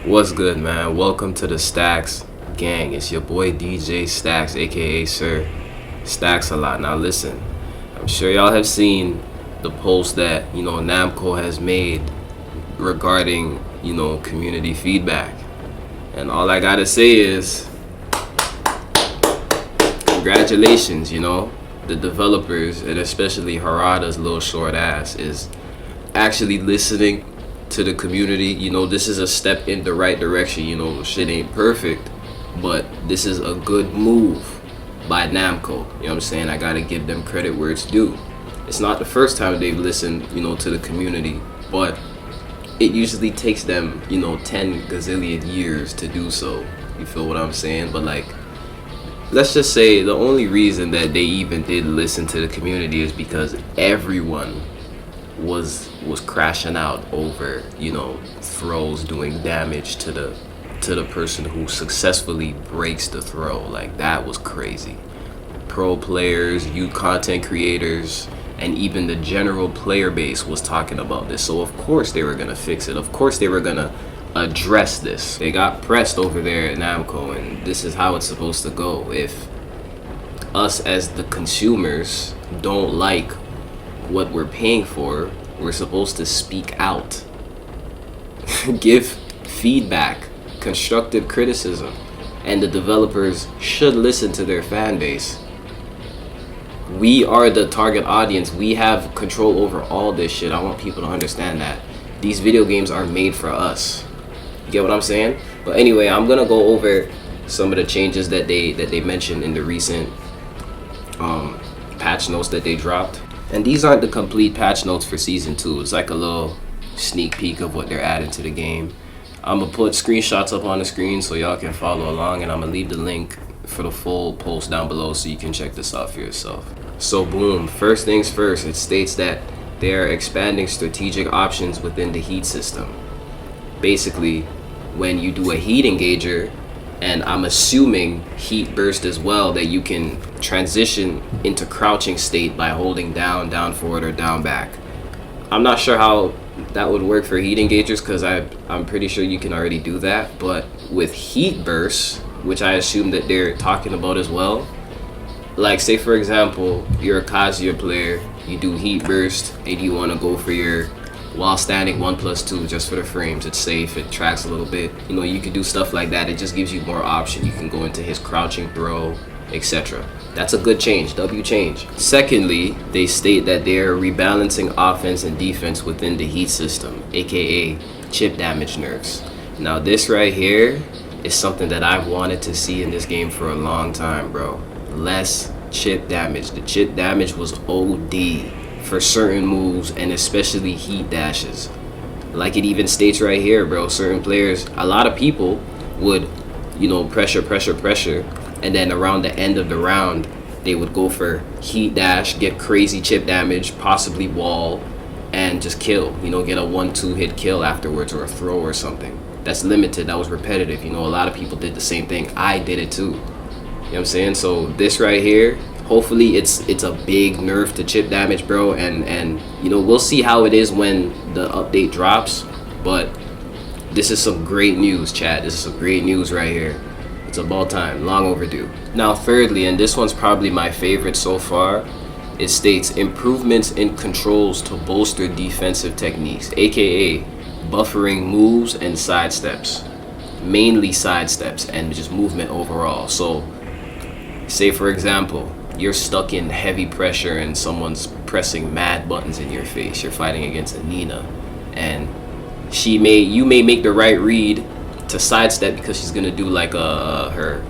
What's good, man? Welcome to the Stacks gang. It's your boy DJ Stacks, aka Sir Stacks a lot. Now listen, I'm sure y'all have seen the post that Namco has made regarding community feedback, and all I gotta say is congratulations. The developers, and especially Harada's little short ass, is actually listening to the community. This is a step in the right direction. Shit ain't perfect, but this is a good move by Namco. You know what I'm saying? I gotta give them credit where it's due. It's not the first time they've listened, to the community, but it usually takes them, 10 gazillion years to do so. You feel what I'm saying? But let's just say the only reason that they even did listen to the community is because everyone was crashing out over throws doing damage to the person who successfully breaks the throw. That was crazy. Pro players, youth content creators, and even the general player base was talking about this. So of course they were gonna fix it. Of course they were gonna address this. They got pressed over there at Namco, and this is how it's supposed to go. If us as the consumers don't like what we're paying for, we're supposed to speak out, give feedback, constructive criticism, and the developers should listen to their fan base. We are the target audience. We have control over all this shit. I want people to understand that these video games are made for us. You get what I'm saying? But anyway, I'm gonna go over some of the changes that they mentioned in the recent patch notes that they dropped. And these aren't the complete patch notes for Season 2. It's like a little sneak peek of what they're adding to the game. I'm going to put screenshots up on the screen so y'all can follow along, and I'm going to leave the link for the full post down below so you can check this out for yourself. So boom, first things first, it states that they are expanding strategic options within the heat system. Basically, when you do a heat engager, and I'm assuming heat burst as well, that you can transition into crouching state by holding down forward, or down back. I'm not sure how that would work for heat engagers, because I'm pretty sure you can already do that. But with heat bursts, which I assume that they're talking about as well, say for example, you're a Kazuya player, you do heat burst, and you want to go for your while standing 1+2 just for the frames. It's safe, it tracks a little bit. You can do stuff like that. It just gives you more option. You can go into his crouching throw, etc. That's a good change, W change. Secondly, they state that they are rebalancing offense and defense within the heat system, aka chip damage nerfs. Now this right here is something that I've wanted to see in this game for a long time, bro. Less chip damage. The chip damage was OD for certain moves, and especially heat dashes. Like it even states right here, bro, certain players, a lot of people would, pressure, and then around the end of the round, they would go for heat dash, get crazy chip damage, possibly wall, and just kill, get a 1-2 hit kill afterwards, or a throw or something. That's limited, that was repetitive. A lot of people did the same thing. I did it too. You know what I'm saying? So this right here, hopefully it's a big nerf to chip damage, bro, and we'll see how it is when the update drops. But this is some great news, chat. This is some great news right here. It's about time, long overdue. Now thirdly, and this one's probably my favorite so far, it states improvements in controls to bolster defensive techniques, aka buffering moves and sidesteps, mainly sidesteps and just movement overall. So say for example, you're stuck in heavy pressure and someone's pressing mad buttons in your face. You're fighting against a Nina, and you may make the right read to sidestep because she's gonna do her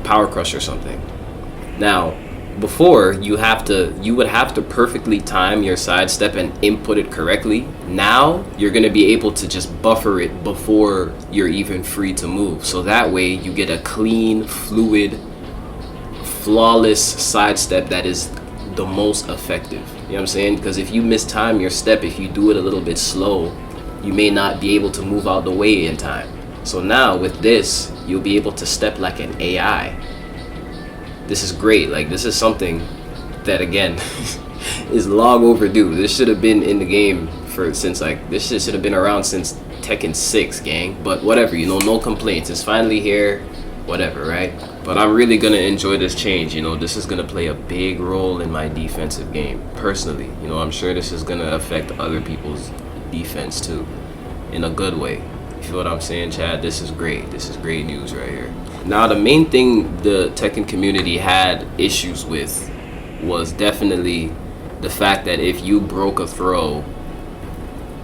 power crush or something. Now, before you would have to perfectly time your sidestep and input it correctly. Now you're gonna be able to just buffer it before you're even free to move. So that way you get a clean, fluid, flawless sidestep that is the most effective. You know what I'm saying? Because if you mistime your step, if you do it a little bit slow, you may not be able to move out the way in time. So now with this, you'll be able to step like an AI. This is great. This is something that, again, is long overdue. This should have been in the game this shit should have been around since Tekken 6, gang. But whatever, you know, no complaints. It's finally here, whatever, right? But I'm really gonna enjoy this change. You know, this is gonna play a big role in my defensive game, personally. You know, I'm sure this is gonna affect other people's defense too, in a good way. You feel what I'm saying, Chad? This is great. This is great news right here. Now, the main thing the Tekken community had issues with was definitely the fact that if you broke a throw,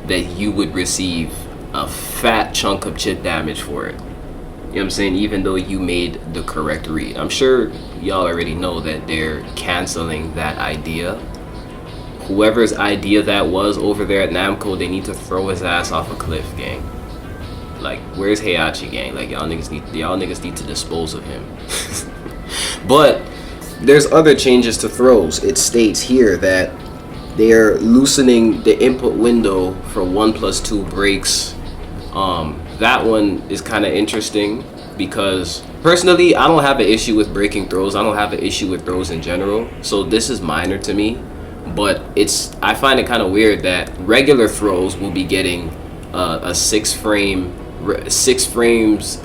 that you would receive a fat chunk of chip damage for it. You know what I'm saying? Even though you made the correct read. I'm sure y'all already know that they're canceling that idea. Whoever's idea that was over there at Namco, they need to throw his ass off a cliff, gang. Like, where's Heihachi, gang? Like, y'all niggas need to dispose of him. But there's other changes to throws. It states here that they're loosening the input window for 1+2 breaks. That one is kind of interesting because personally, I don't have an issue with breaking throws. I don't have an issue with throws in general. So this is minor to me, but I find it kind of weird that regular throws will be getting a 6 frames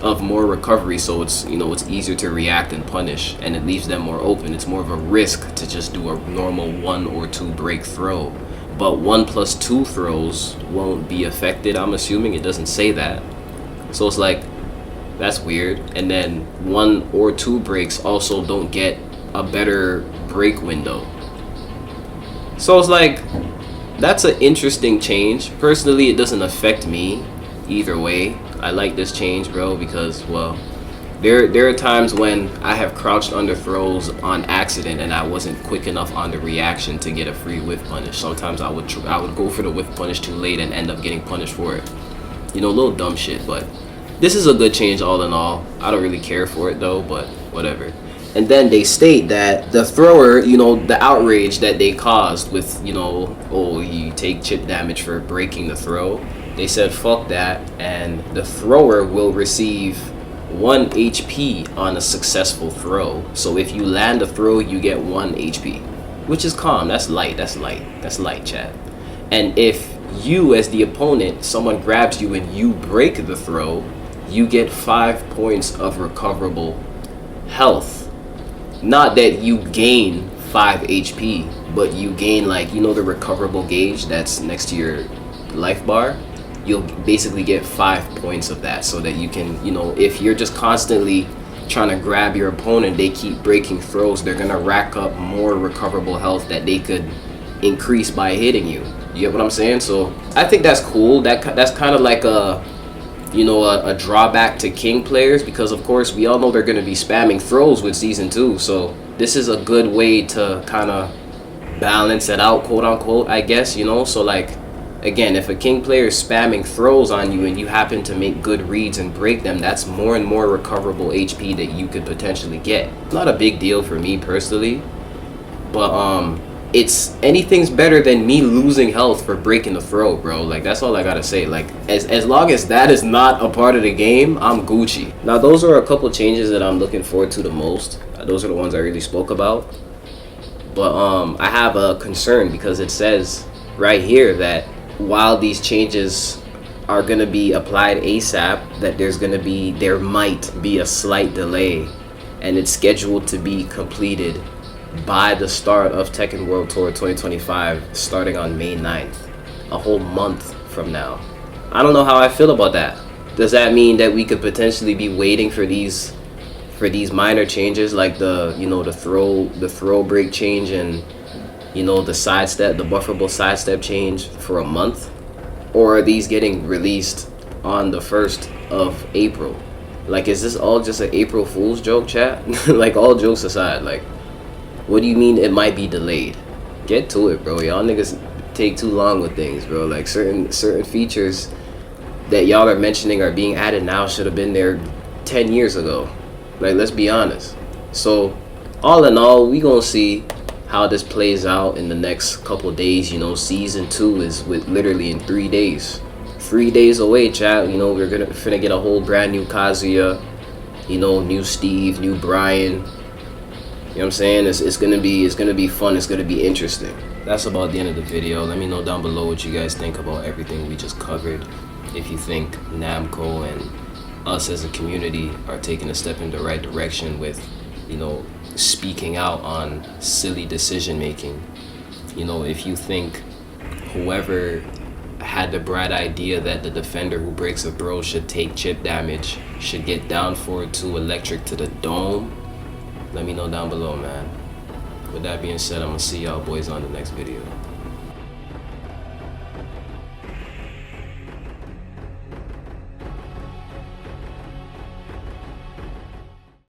of more recovery, so it's, you know, it's easier to react and punish, and it leaves them more open. It's more of a risk to just do a normal 1 or 2 break throw, but 1+2 throws won't be affected. I'm assuming it doesn't say that, so it's like, that's weird. And then 1 or 2 breaks also don't get a better break window, so it's like, that's an interesting change. Personally, it doesn't affect me either way. I like this change, bro, because, well, there are times when I have crouched under throws on accident and I wasn't quick enough on the reaction to get a free whiff punish. Sometimes I would go for the whiff punish too late and end up getting punished for it. You know, little dumb shit, but this is a good change all in all. I don't really care for it though, but whatever. And then they state that the thrower, you know, the outrage that they caused with, you know, oh, you take chip damage for breaking the throw. They said fuck that, and the thrower will receive 1 HP on a successful throw. So if you land a throw, you get 1 HP, which is calm. That's light, chat. And if you, as the opponent, someone grabs you and you break the throw, you get 5 points of recoverable health. Not that you gain 5 HP, but you gain, like, you know, the recoverable gauge that's next to your life bar. You'll basically get 5 points of that, so that you can, you know, if you're just constantly trying to grab your opponent, they keep breaking throws, they're gonna rack up more recoverable health that they could increase by hitting you. You get what I'm saying? So I think that's cool. That's kind of like a, you know, a drawback to King players, because of course we all know they're gonna be spamming throws with Season 2. So this is a good way to kind of balance it out, quote unquote, I guess, you know. So like, again, if a King player is spamming throws on you and you happen to make good reads and break them, that's more and more recoverable HP that you could potentially get. Not a big deal for me personally, but anything's better than me losing health for breaking the throw, bro. Like, that's all I gotta say. Like, as long as that is not a part of the game, I'm Gucci. Now, those are a couple changes that I'm looking forward to the most. Those are the ones I really spoke about. But I have a concern, because it says right here that while these changes are going to be applied ASAP, that there might be a slight delay, and it's scheduled to be completed by the start of Tekken World Tour 2025, starting on May 9th, a whole month from now. I don't know how I feel about that. Does that mean that we could potentially be waiting for these minor changes, like the throw break change, and, you know, the bufferable sidestep change, for a month? Or are these getting released on the 1st of April? Like, is this all just an April Fool's joke, chat? Like, all jokes aside, like, what do you mean it might be delayed? Get to it, bro. Y'all niggas take too long with things, bro. Like, certain features that y'all are mentioning are being added now should have been there 10 years ago. Like, let's be honest. So, all in all, we gonna see how this plays out in the next couple days. You know, Season 2 is literally in 3 days. 3 days away, chat. You know, we're finna get a whole brand new Kazuya. You know, new Steve, new Brian. You know what I'm saying? It's gonna be fun. It's gonna be interesting. That's about the end of the video. Let me know down below what you guys think about everything we just covered. if you think Namco and us as a community are taking a step in the right direction with, you know, speaking out on silly decision making. You know, if you think whoever had the bright idea that the defender who breaks a throw should take chip damage, should get down forward 2 electric to the dome, let me know down below, man. With that being said, I'm gonna see y'all boys on the next video.